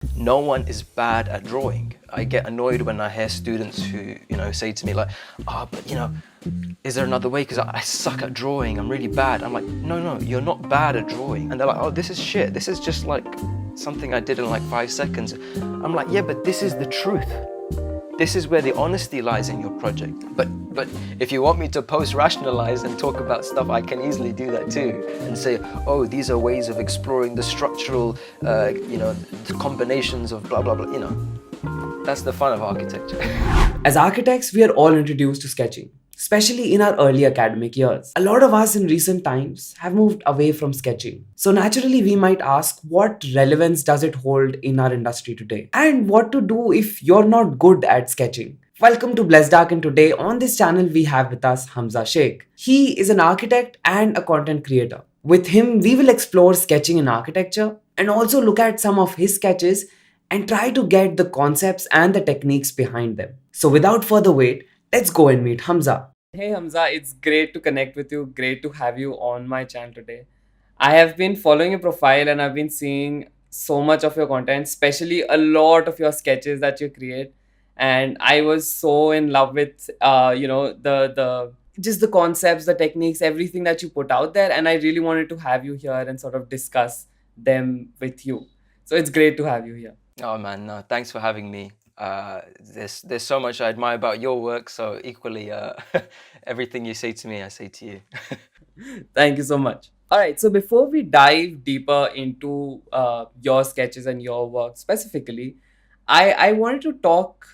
No one is bad at drawing. I get annoyed when I hear students who, say to me like, but is there another way? Because I suck at drawing. I'm really bad. I'm like, no, you're not bad at drawing. And they're like, oh, this is shit. This is just like something I did in like 5 seconds. I'm like, yeah, but this is the truth. This is where the honesty lies in your project. But if you want me to post-rationalize and talk about stuff, I can easily do that too. And say, oh, these are ways of exploring the structural, the combinations of blah, blah, blah, That's the fun of architecture. As architects, we are all introduced to sketching, especially in our early academic years. A lot of us in recent times have moved away from sketching. So naturally, we might ask, what relevance does it hold in our industry today? And what to do if you're not good at sketching? Welcome to Blessedarch, and today on this channel we have with us Hamza Shaikh. He is an architect and a content creator. With him, we will explore sketching in architecture and also look at some of his sketches and try to get the concepts and the techniques behind them. So without further wait, let's go and meet Hamza. Hey Hamza, it's great to connect with you. Great to have you on my channel today. I have been following your profile and I've been seeing so much of your content, especially a lot of your sketches that you create. And I was so in love with, the just the concepts, the techniques, everything that you put out there. And I really wanted to have you here and sort of discuss them with you. So it's great to have you here. Oh man, no, thanks for having me. There's so much I admire about your work, so equally, everything you say to me, I say to you. Thank you so much. All right, so before we dive deeper into your sketches and your work specifically, I wanted to talk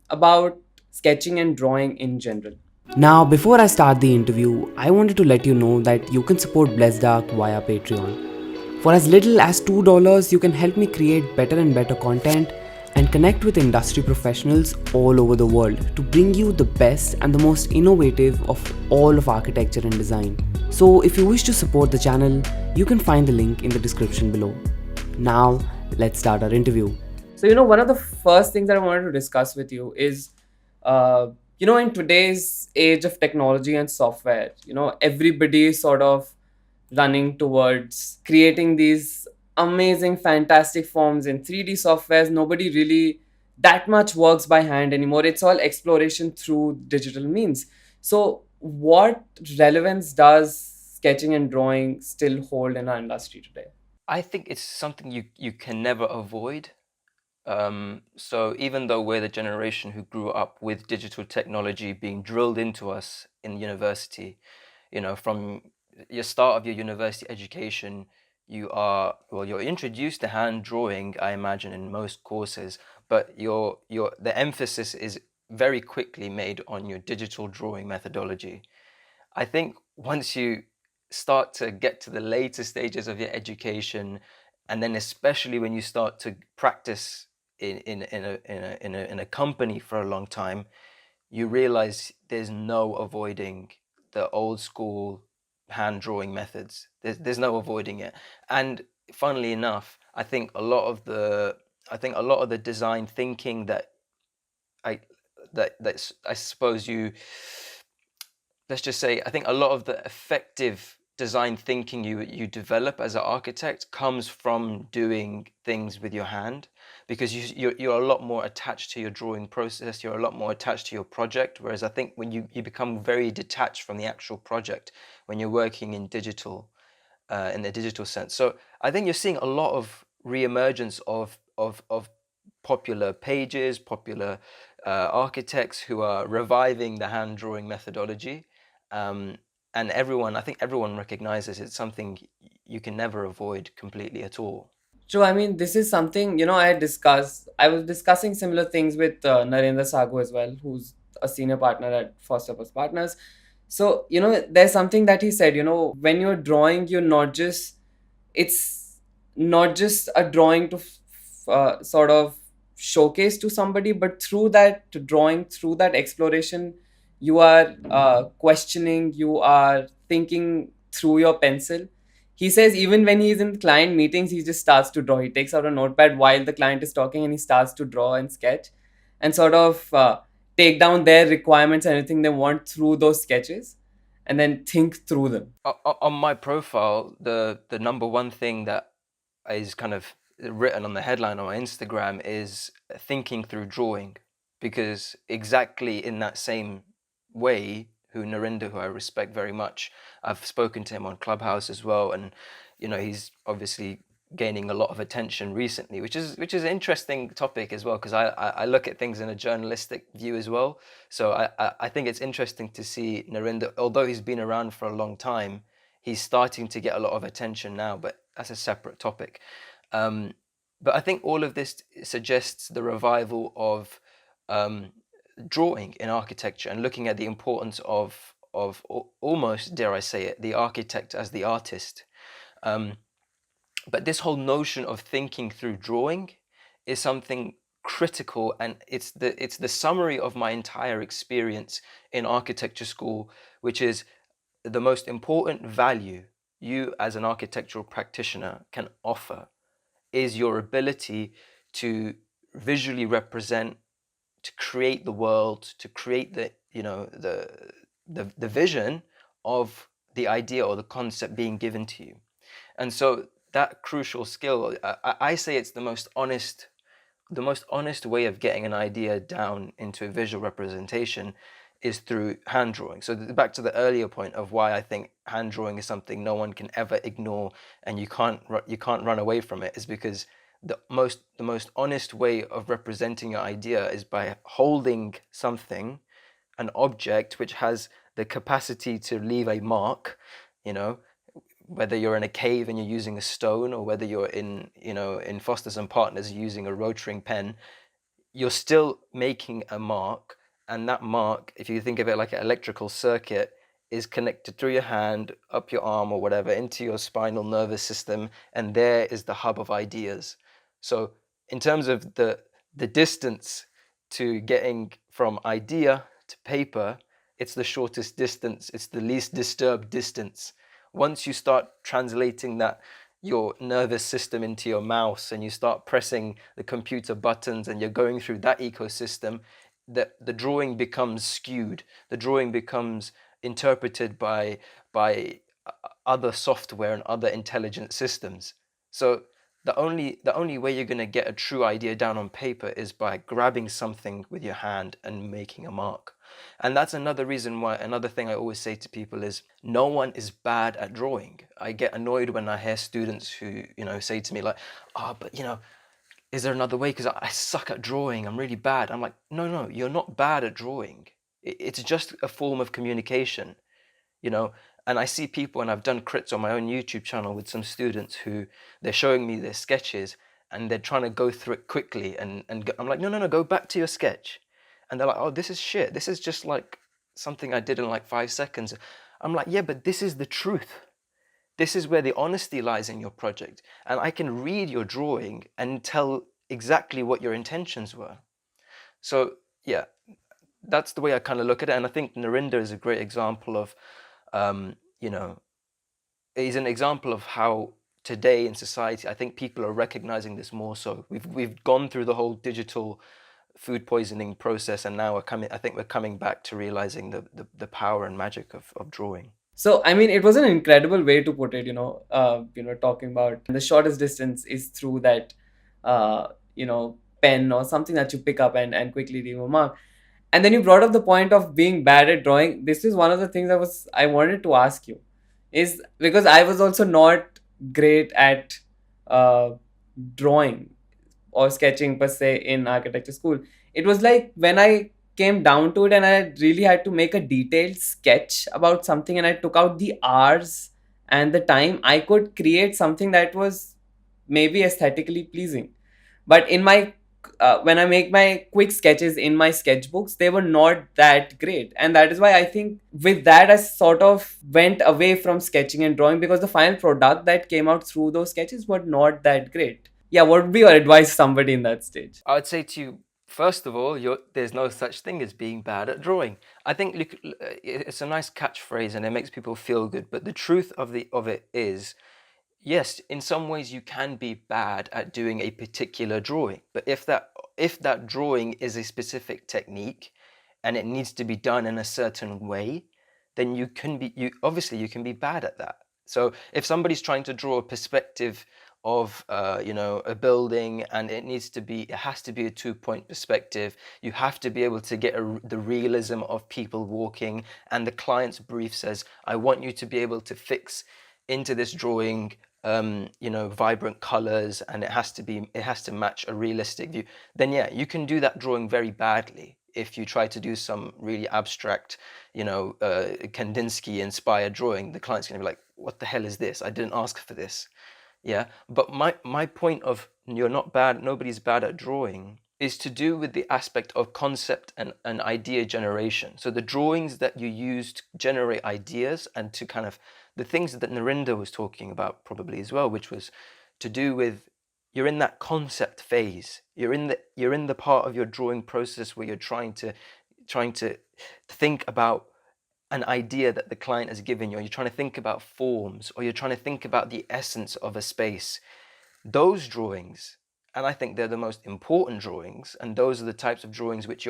about sketching and drawing in general. Now, before I start the interview, I wanted to let you know that you can support Blessedarch via Patreon. For as little as $2, you can help me create better and better content and connect with industry professionals all over the world to bring you the best and the most innovative of all of architecture and design. So if you wish to support the channel, you can find the link in the description below. Now, let's start our interview. So, one of the first things that I wanted to discuss with you is, in today's age of technology and software, everybody is sort of running towards creating these amazing, fantastic forms in 3D softwares. Nobody really that much works by hand anymore. It's all exploration through digital means. So, what relevance does sketching and drawing still hold in our industry today? I think it's something you can never avoid. So even though we're the generation who grew up with digital technology being drilled into us in university, from your start of your university education, you're introduced to hand drawing, I imagine, in most courses, but the emphasis is very quickly made on your digital drawing methodology. I think once you start to get to the later stages of your education, and then especially when you start to practice in a company for a long time, you realize there's no avoiding the old school hand drawing methods. There's no avoiding it. And funnily enough, I think a lot of the design thinking that I suppose let's just say, I think a lot of the effective design thinking you develop as an architect comes from doing things with your hand, because you're a lot more attached to your drawing process, you're a lot more attached to your project, whereas I think when you become very detached from the actual project when you're working in digital, in the digital sense. So I think you're seeing a lot of reemergence of popular pages, popular architects who are reviving the hand drawing methodology. And I think everyone recognizes it's something you can never avoid completely at all. True. I mean, this is something, I was discussing similar things with Narendra Sagu as well, who's a senior partner at Foster Plus Partners. So, there's something that he said, when you're drawing, it's not just a drawing to sort of showcase to somebody, but through that drawing, through that exploration, you are questioning, you are thinking through your pencil. He says even when he's in client meetings, he just starts to draw. He takes out a notepad while the client is talking and he starts to draw and sketch and sort of take down their requirements and anything they want through those sketches and then think through them. On my profile, the number one thing that is kind of written on the headline on my Instagram is thinking through drawing, because exactly in that same way, who Narinder, who I respect very much, I've spoken to him on Clubhouse as well, and he's obviously gaining a lot of attention recently, which is an interesting topic as well, because I look at things in a journalistic view as well. So I think it's interesting to see Narinder, although he's been around for a long time, he's starting to get a lot of attention now, but that's a separate topic. But I think all of this suggests the revival of drawing in architecture, and looking at the importance of almost, dare I say it, the architect as the artist. But this whole notion of thinking through drawing is something critical, and it's the summary of my entire experience in architecture school, which is the most important value you as an architectural practitioner can offer is your ability to visually represent, to create the world, to create the vision of the idea or the concept being given to you. And so that crucial skill, I say it's the most honest way of getting an idea down into a visual representation is through hand drawing. So back to the earlier point of why I think hand drawing is something no one can ever ignore, and you can't run away from it, is because the most honest way of representing your idea is by holding something, an object which has the capacity to leave a mark, whether you're in a cave and you're using a stone, or whether you're in Foster's and Partners using a rotring pen, you're still making a mark. And that mark, if you think of it like an electrical circuit, is connected through your hand, up your arm or whatever, into your spinal nervous system, and there is the hub of ideas. So in terms of the distance to getting from idea to paper, it's the shortest distance, it's the least disturbed distance. Once you start translating that, your nervous system, into your mouse, and you start pressing the computer buttons and you're going through that ecosystem, the drawing becomes skewed. The drawing becomes interpreted by other software and other intelligent systems. So the only way you're going to get a true idea down on paper is by grabbing something with your hand and making a mark. And that's another reason why, another thing I always say to people is, no one is bad at drawing. I get annoyed when I hear students who say to me like, but is there another way, because I suck at drawing, I'm really bad. I'm like, no, you're not bad at drawing. It's just a form of communication, and I see people, and I've done crits on my own YouTube channel with some students who they're showing me their sketches and they're trying to go through it quickly, and I'm like, no, go back to your sketch. And they're like, oh, this is shit, this is just like something I did in like 5 seconds. I'm like, yeah, but this is the truth. This is where the honesty lies in your project, and I can read your drawing and tell exactly what your intentions were. So yeah, that's the way I kind of look at it. And I think Narinder is a great example of, he's an example of how today in society, I think people are recognizing this more so. We've gone through the whole digital food poisoning process, and now I think we're coming back to realizing the power and magic of drawing. So, I mean, it was an incredible way to put it, talking about the shortest distance is through that, pen or something that you pick up and quickly leave a mark. And then you brought up the point of being bad at drawing. This is one of the things I wanted to ask you, is because I was also not great at uh, drawing or sketching per se in architecture school. It was like when I came down to it and I really had to make a detailed sketch about something and I took out the hours and the time, I could create something that was maybe aesthetically pleasing. But in my when I make my quick sketches in my sketchbooks, they were not that great. And that is why I think with that, I sort of went away from sketching and drawing, because the final product that came out through those sketches were not that great. Yeah, what would be your advice to somebody in that stage? I would say to you, first of all, there's no such thing as being bad at drawing. I think it's a nice catchphrase and it makes people feel good, but the truth of it is, yes, in some ways you can be bad at doing a particular drawing, but if that drawing is a specific technique and it needs to be done in a certain way, then you obviously you can be bad at that. So if somebody's trying to draw a perspective of a building, and it has to be a 2-point perspective. You have to be able to get the realism of people walking, and the client's brief says, I want you to be able to fix into this drawing vibrant colors, and it has to match a realistic view. Then yeah, you can do that drawing very badly if you try to do some really abstract, Kandinsky inspired drawing. The client's going to be like, what the hell is this? I didn't ask for this. Yeah, but my point of you're not bad, nobody's bad at drawing, is to do with the aspect of concept and idea generation. So the drawings that you use to generate ideas, and to kind of the things that Narinder was talking about probably as well, which was to do with, you're in that concept phase. You're in the part of your drawing process where you're trying to think about an idea that the client has given you, or you're trying to think about forms, or you're trying to think about the essence of a space. Those drawings, and I think they're the most important drawings, and those are the types of drawings which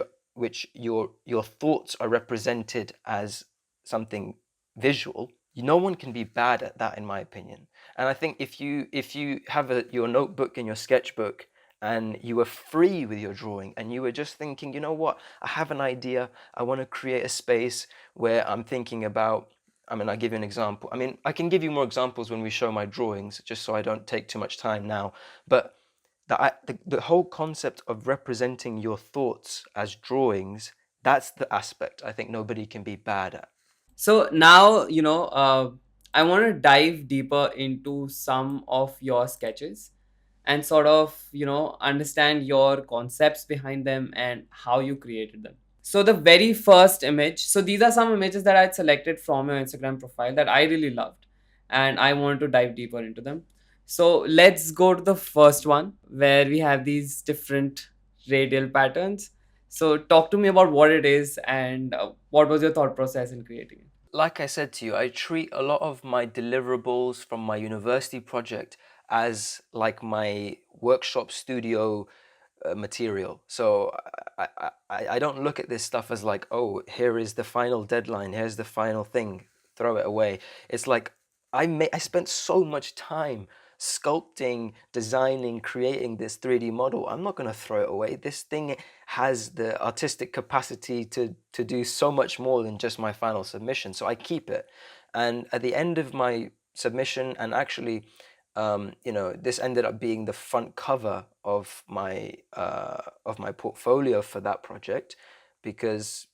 your thoughts are represented as something visual. No one can be bad at that, in my opinion. And I think if you have your notebook and your sketchbook, and you were free with your drawing, and you were just thinking, you know what, I have an idea, I want to create a space where I'm thinking about, I mean, I'll give you an example. I mean, I can give you more examples when we show my drawings, just so I don't take too much time now. But the whole concept of representing your thoughts as drawings, that's the aspect I think nobody can be bad at. So now, I want to dive deeper into some of your sketches and sort of, understand your concepts behind them and how you created them. So the very first image, so these are some images that I'd selected from your Instagram profile that I really loved, and I wanted to dive deeper into them. So let's go to the first one where we have these different radial patterns. So talk to me about what it is and what was your thought process in creating it. Like I said to you, I treat a lot of my deliverables from my university project as like my workshop studio material. So I don't look at this stuff as like, oh, here is the final deadline, here's the final thing, throw it away. It's like I spent so much time sculpting, designing, creating this 3D model. I'm not going to throw it away. This thing has the artistic capacity to do so much more than just my final submission. So I keep it. And at the end of my submission, and actually this ended up being the front cover of my portfolio for that project, because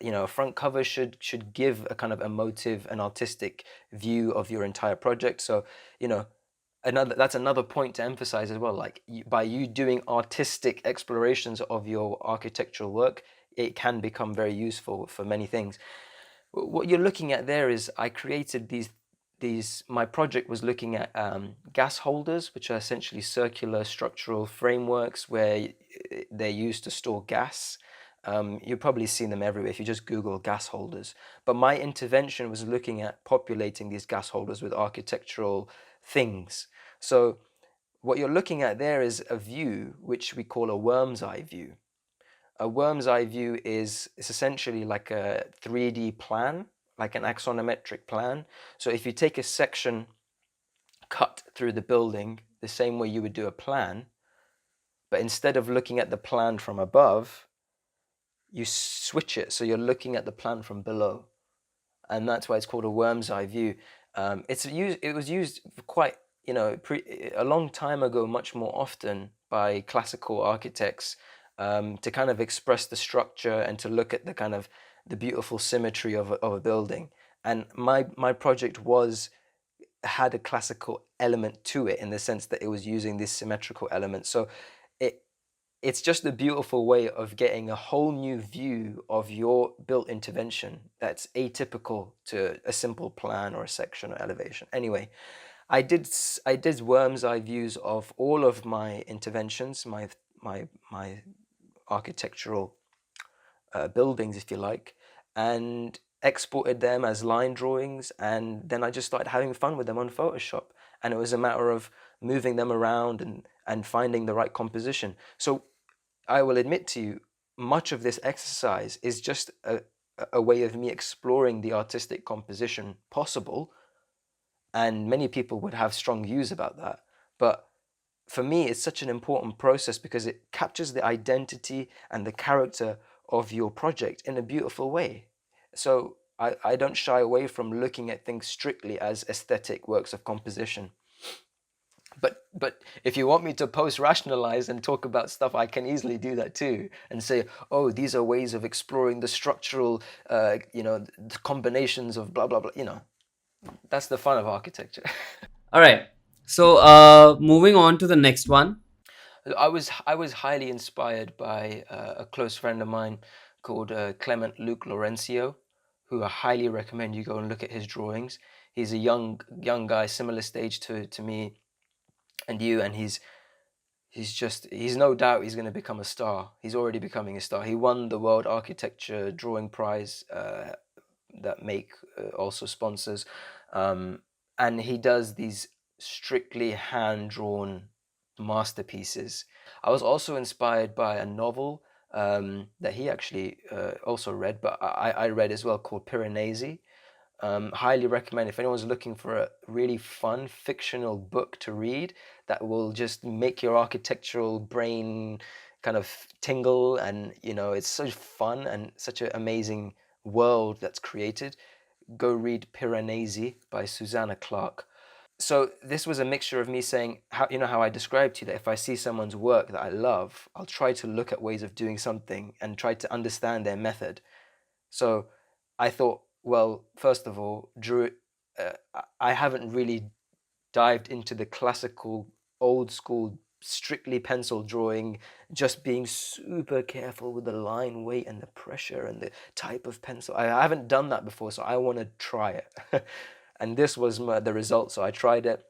a front cover should give a kind of emotive and artistic view of your entire project. So that's another point to emphasize as well. Like by you doing artistic explorations of your architectural work, it can become very useful for many things. What you're looking at there is I created these. My project was looking at gas holders, which are essentially circular structural frameworks where they're used to store gas. You've probably seen them everywhere if you just Google gas holders. But my intervention was looking at populating these gas holders with architectural things. So what you're looking at there is a view which we call a worm's eye view. A worm's eye view is essentially like a 3D plan, like an axonometric plan. So if you take a section cut through the building the same way you would do a plan, but instead of looking at the plan from above, you switch it so you're looking at the plan from below, and that's why it's called a worm's eye view. It was used quite a long time ago, much more often by classical architects, to kind of express the structure and to look at the kind of the beautiful symmetry of a building. And my project had a classical element to it, in the sense that it was using this symmetrical element. So it it's just a beautiful way of getting a whole new view of your built intervention that's atypical to a simple plan or a section or elevation. Anyway, I did worm's eye views of all of my interventions, my architectural buildings, if you like, and exported them as line drawings, and then I just started having fun with them on Photoshop, and it was a matter of moving them around and finding the right composition. So I will admit to you, much of this exercise is just a way of me exploring the artistic composition possible, and many people would have strong views about that. But for me, it's such an important process because it captures the identity and the character of your project in a beautiful way. So I don't shy away from looking at things strictly as aesthetic works of composition. But if you want me to post rationalize and talk about stuff, I can easily do that too, and say, oh, these are ways of exploring the structural, the combinations of blah blah blah. That's the fun of architecture. All right. So, moving on to the next one. I was highly inspired by a close friend of mine called Clement Luke Laurencio, who I highly recommend you go and look at his drawings. He's a young guy, similar stage to me and you, and he's no doubt he's going to become a star. He's already becoming a star. He won the World Architecture Drawing Prize that Make also sponsors, and he does these strictly hand drawn masterpieces. I was also inspired by a novel that he actually also read, but I read as well, called Piranesi. Highly recommend if anyone's looking for a really fun fictional book to read that will just make your architectural brain kind of tingle, and it's so fun and such an amazing world that's created. Go read Piranesi by Susanna Clark. So this was a mixture of me saying, how I described to you, that if I see someone's work that I love, I'll try to look at ways of doing something and try to understand their method. So I thought, well, first of all, I haven't really dived into the classical, old school, strictly pencil drawing, just being super careful with the line weight and the pressure and the type of pencil. I haven't done that before, so I want to try it. And this was the result. So I tried it.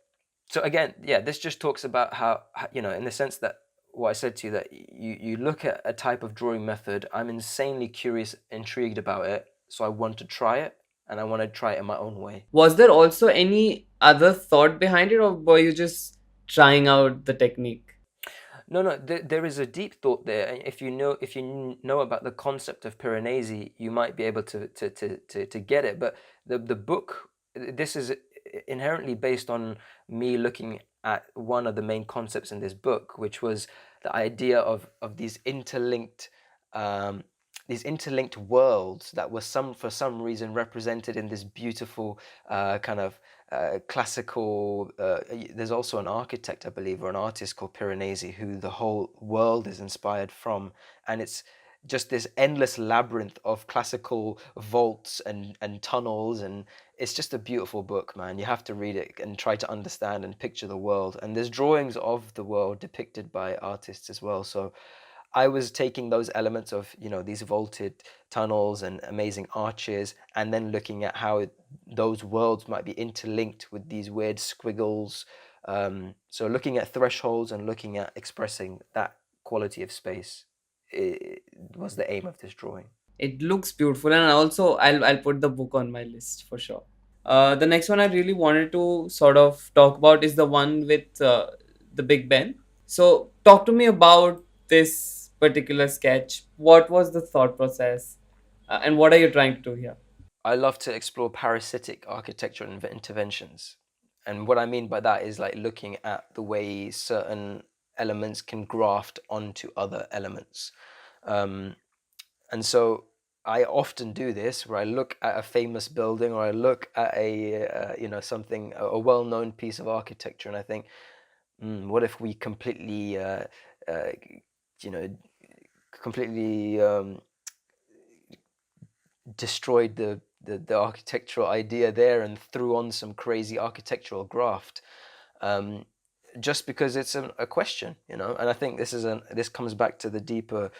So again, yeah, this just talks about how, in the sense that what I said to you, that you look at a type of drawing method. I'm insanely curious, intrigued about it, so I want to try it, and I want to try it in my own way. Was there also any other thought behind it, or were you just trying out the technique? No, no, there is a deep thought there. And if you know about the concept of Piranesi, you might be able to get it. But the book, this is inherently based on me looking at one of the main concepts in this book, which was the idea of um, these interlinked worlds that were for some reason represented in this beautiful kind of classical. There's also an architect, I believe, or an artist called Piranesi, who the whole world is inspired from, and it's just this endless labyrinth of classical vaults and tunnels, and it's just a beautiful book, man. You have to read it and try to understand and picture the world. And there's drawings of the world depicted by artists as well. So I was taking those elements of, these vaulted tunnels and amazing arches, and then looking at how those worlds might be interlinked with these weird squiggles. So looking at thresholds and looking at expressing that quality of space, was the aim of this drawing. It looks beautiful, and also I'll put the book on my list for sure. The next one I really wanted to sort of talk about is the one with the Big Ben. So, talk to me about this particular sketch. What was the thought process, and what are you trying to do here? I love to explore parasitic architectural interventions. And what I mean by that is like looking at the way certain elements can graft onto other elements. Um, and so I often do this where I look at a famous building, or I look at something, a well-known piece of architecture, and I think, what if we uh, you know, completely destroyed the architectural idea there and threw on some crazy architectural graft, um, just because it's a question, and I think this comes back to the deeper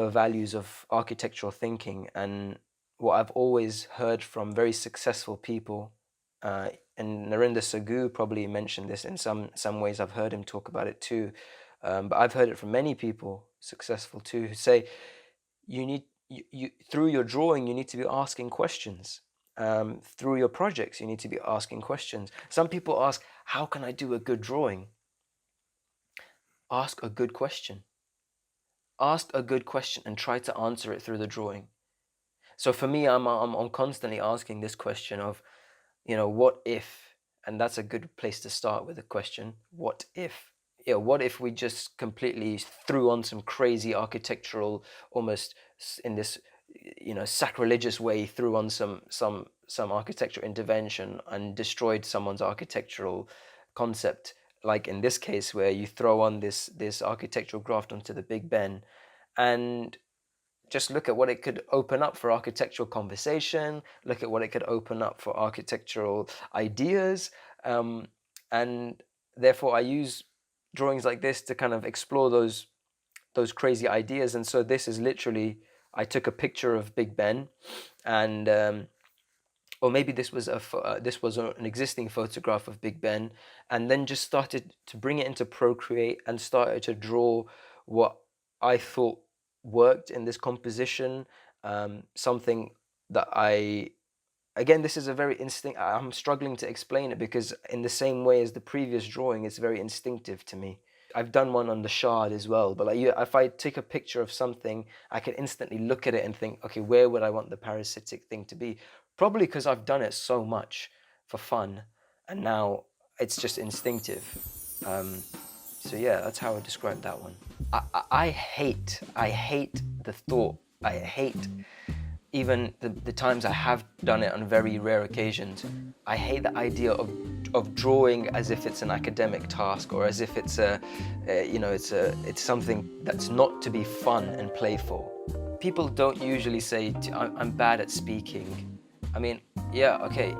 values of architectural thinking, and what I've always heard from very successful people, and Narendra Sagu probably mentioned this in some ways. I've heard him talk about it too, but I've heard it from many people, successful too, who say you through your drawing you need to be asking questions. Through your projects you need to be asking questions. Some people ask, how can I do a good drawing? Ask a good question. Ask a good question and try to answer it through the drawing. So for me, I'm constantly asking this question of, what if? and that's a good place to start with the question, what if? Yeah, what if we just completely threw on some crazy architectural, almost in this, sacrilegious way, threw on some architectural intervention and destroyed someone's architectural concept, like in this case where you throw on this architectural graft onto the Big Ben, and just look at what it could open up for architectural conversation, look at what it could open up for architectural ideas. And therefore I use drawings like this to kind of explore those crazy ideas. And so this is literally, I took a picture of Big Ben, and or maybe this was an existing photograph of Big Ben, and then just started to bring it into Procreate and started to draw what I thought worked in this composition. Something that again, this is a very instinct. I'm struggling to explain it because in the same way as the previous drawing, it's very instinctive to me. I've done one on the shard as well, but like if I take a picture of something, I can instantly look at it and think, okay, where would I want the parasitic thing to be? Probably because I've done it so much for fun, and now it's just instinctive. So yeah, that's how I describe that one. I hate the thought. I hate even the times I have done it on very rare occasions. I hate the idea of drawing as if it's an academic task, or as if it's it's something that's not to be fun and playful. People don't usually say, I'm bad at speaking. I mean, yeah, okay,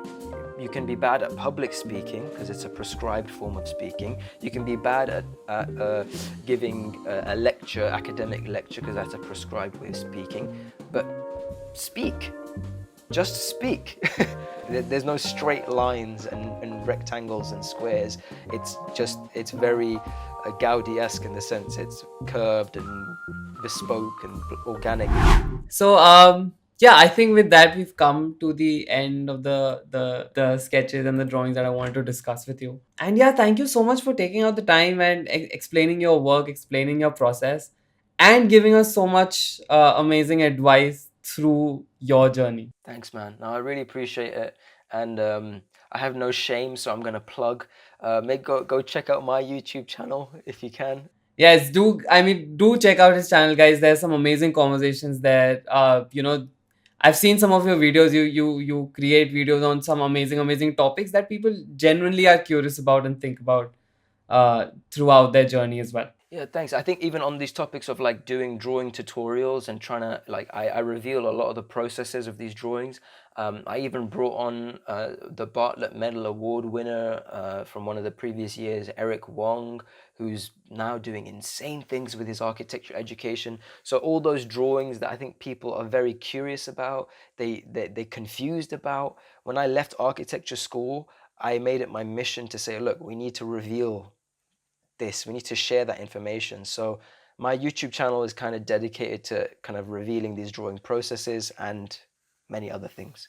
you can be bad at public speaking because it's a prescribed form of speaking. You can be bad at giving a lecture, academic lecture, because that's a prescribed way of speaking. But speak, just speak. There's no straight lines and rectangles and squares. It's very Gaudi-esque in the sense it's curved and bespoke and organic. So yeah, I think with that we've come to the end of the sketches and the drawings that I wanted to discuss with you. And yeah, thank you so much for taking out the time and explaining your work, explaining your process, and giving us so much amazing advice through your journey. Thanks, man. No, I really appreciate it, and I have no shame, so I'm gonna plug. Go check out my YouTube channel if you can. Yes, do check out his channel, guys. There's some amazing conversations there. I've seen some of your videos. You create videos on some amazing topics that people genuinely are curious about and think about throughout their journey as well. Yeah, thanks. I think even on these topics of like doing drawing tutorials and trying to like, I reveal a lot of the processes of these drawings. I even brought on the Bartlett Medal Award winner from one of the previous years, Eric Wong, who's now doing insane things with his architecture education. So all those drawings that I think people are very curious about, they're confused about. When I left architecture school, I made it my mission to say, look, we need to reveal this, we need to share that information. So my YouTube channel is kind of dedicated to kind of revealing these drawing processes and many other things.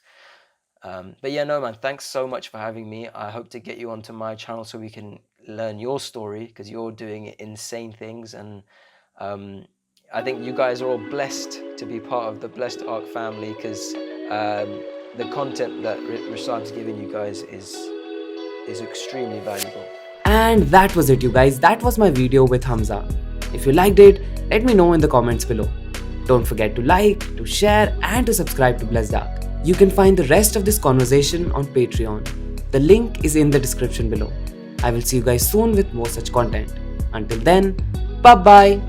But yeah, no, man, thanks so much for having me. I hope to get you onto my channel so we can learn your story, because you're doing insane things. And I think you guys are all blessed to be part of the Blessedarch family, because the content that Rasad's giving you guys is extremely valuable. And that was it, you guys. That was my video with Hamza. If you liked it, let me know in the comments below. Don't forget to like, to share, and to subscribe to Blessedarch. You can find the rest of this conversation on Patreon. The link is in the description below. I will see you guys soon with more such content. Until then, bye bye.